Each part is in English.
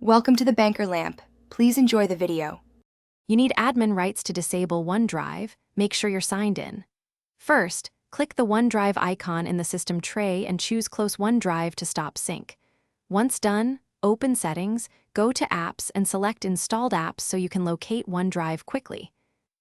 Welcome to the Banker Lamp. Please enjoy the video. You need admin rights to disable OneDrive. Make sure you're signed in. First, click the OneDrive icon in the system tray and choose Close OneDrive to stop sync. Once done, open Settings, go to Apps and select Installed Apps so you can locate OneDrive quickly.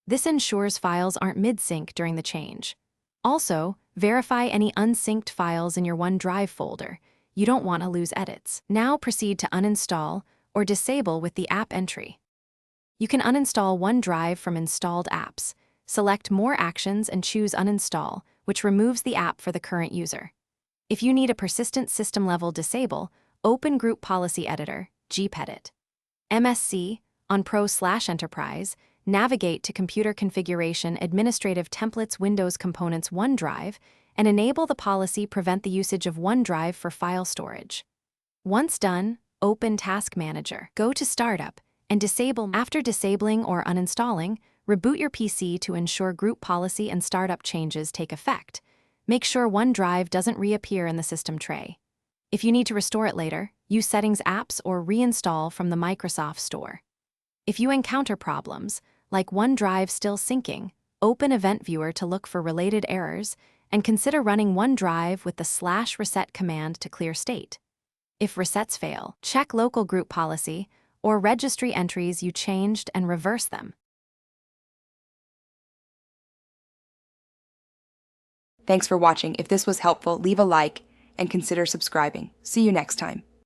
This ensures files aren't mid-sync during the change. Also, verify any unsynced files in your OneDrive folder. You don't want to lose edits. Now proceed to uninstall or disable with the app entry. You can uninstall OneDrive from installed apps. Select More Actions and choose Uninstall, which removes the app for the current user. If you need a persistent system-level disable, open Group Policy Editor, gpedit. MSC, on Pro/Enterprise, navigate to Computer Configuration Administrative Templates Windows Components OneDrive, and enable the policy Prevent the usage of OneDrive for file storage. Once done, open Task Manager. Go to Startup and disable. After disabling or uninstalling, reboot your PC to ensure group policy and startup changes take effect. Make sure OneDrive doesn't reappear in the system tray. If you need to restore it later, use Settings Apps or reinstall from the Microsoft Store. If you encounter problems, like OneDrive still syncing, open Event Viewer to look for related errors and consider running OneDrive with the /reset command to clear state. If resets fail, check local group policy or registry entries you changed and reverse them. Thanks for watching. If this was helpful, leave a like and consider subscribing. See you next time.